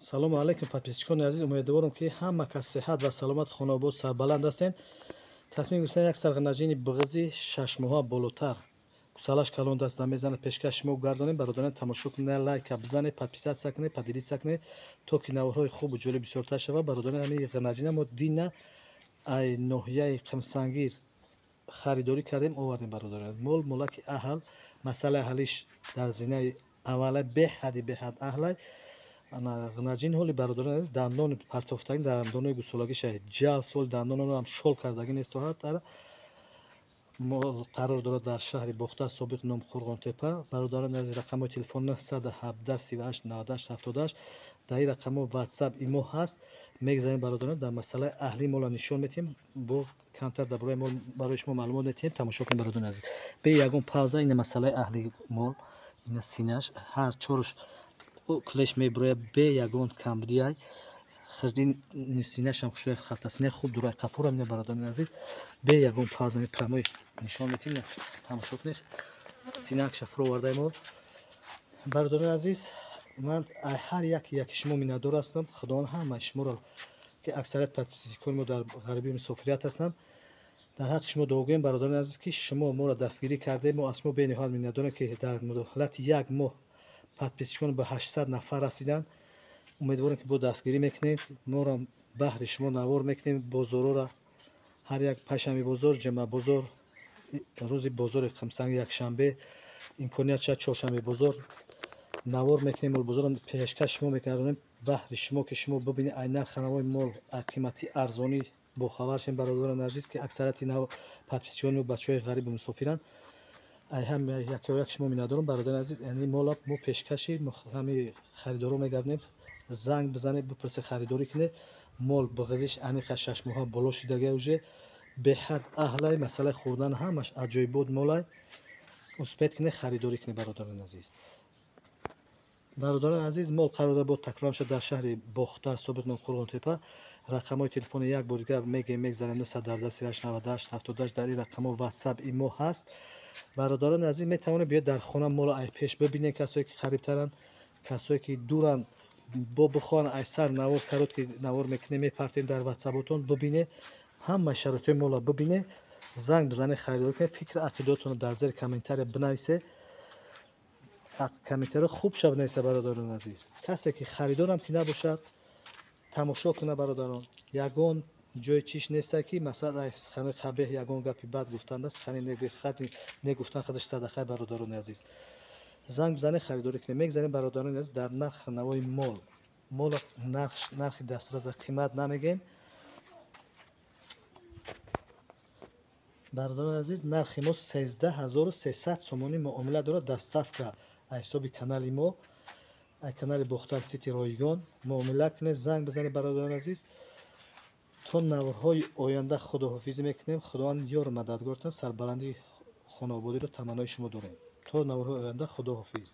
салому алайкум подписчикони азиз, умедворам ки ҳама кас сеҳат ва саломат хонобод сарбаланд ҳастед. тасмим гирифтем як сарғанаҷини биғизи 6 моҳа болотар гусалаш калон даст мезанад пешкаш шумо гардонем. Бародарон тамошо кунед, лайка бизанед, подписатсия кунед, поделитсия кунед, то ки наврҳои хубу ҷолиб бисёртар шавад. Бародарон ҳамин ғанаҷина мо дина ай ноҳияи Қимсангир харидорӣ кардем, овардем. Бародарон мол молаки аҳл, масъалаи аҳлиш дар зинаи аввалай беҳади беҳад аҳлай. ғанаҷин ҳоли бародарон аziz, дандони партофтагӣ, дандонои гусолагиша ҷал соли дандонам шол кардагӣ нестоад. қарор дорад дар шаҳри бохта собиқ ном Қурғонтепа. Бародарон азиз, рақамҳои телефон 917 38 98 78. дар ин рақамҳо ватсап имо ҳаст. мегзанем бародарон дар масъалаи аҳлии мола нишон метиҳем, бо камтар дар бораи мол барои шумо маълумот метиҳем. тамошо кунед бародарон азиз. бе ягон пауза ин масъалаи аҳлии мол, ин синаш ҳар чорш клеш меброяд бе ягон камбудиай хиждин синашам хушояд халтасине хуб дурай қафура мина бародарон азиз. бе ягон пауза мепрамой нишон метиҳем. тамошо кунед синакша фуро вардаи мол. бародарон азиз, ман ҳар яки шумо миннатдор ҳастам. худованд ҳамаи шуморо ки аксарият подписчикони мо дар ғарбии мусофирият ҳастанд, дар ҳаққи шумо дуо гӯем бародарон азиз, ки шумо моро дастгирӣ кардем. мо аз шумо бениҳоят миннатдорем, ки дар мудохилати як моҳ подписчикон ба 800 нафар расиданд. умедворам ки бо дастгирӣ мекунед, моро баҳри шумо навор мекунем. бозорора ҳар як пашами бозор, ҷума бозор, рӯзи бозори Қимсангир якшанбе, имконият шуд чоршанбе бозор навор мекунем. мол бозорро пешкаш шумо мекардонем баҳри шумо, ки шумо бибинед ай нархи навои мол қимати арзонӣ бохабар шем. бародарон азиз, ки аксарияти подписчикони мо бачаҳои ғарибу мусофиранд, ай ҳам як шумо миннатдорам. бародарон азиз, яъни мола мо пешкаши ҳами харидоро мегардонем. занг бизанед, бипурсед, харидорӣ кунед. мол биғизиш аниқа 6 моҳа боло шудагӣ уже беҳад аҳлай. масъалаи хӯрдан ҳамаш аҷоибот молай. успед кунед, харидорӣ кунед бародарон азиз. бародарон азиз, мол қарор бо такраром шуд дар шаҳри бохтар собиқ ном Қурғонтепа. рақамҳои телефони як бор дигар мегзанем 917 38 98 78. дар ин рақамҳо ватсап имо ҳаст. бародарон азиз, метавонед биёед дар хона моро ай пеш бибинед. касое ки қарибтаранд, касое ки дуранд, бо бихоҳанд ай сар навор карод ки навор мекунем, мепартем дар ватсаботон бибинед. ҳамаи шароитҳои мола бибинед, занг бизанед, харидорӣ кунед. фикри ақидотонро дар зери комментария бинависед. комментариро хуб шав бинависед бародарон азиз. касе ки харидорам ки набошад, тамошо кунад бародарон. ягон ҷои чиш нестад ки масалан ай сухани қабеҳ, ягон гапи бад гуфтанда, сухани негуфтан худаш садақаи бародарон азиз. занг бизанед, харидорӣ кунед. мегзанем бародарон азиз, дар нархи навои мол нархи дастрас қимат намегем. бародарон азиз, нархи мо 13300 сомонӣ муомила дорад. доставка аз ҳисоби канали мо, ай канали бохтар сити ройгон муомила кунед. занг бизанед бародарон азиз. то наврҳои оянда худоҳофизӣ мекунем. худованд ёру мададгортон. сарбаландии хонободиро таманнои шумо дорем. то наврҳои оянда худоҳофиз.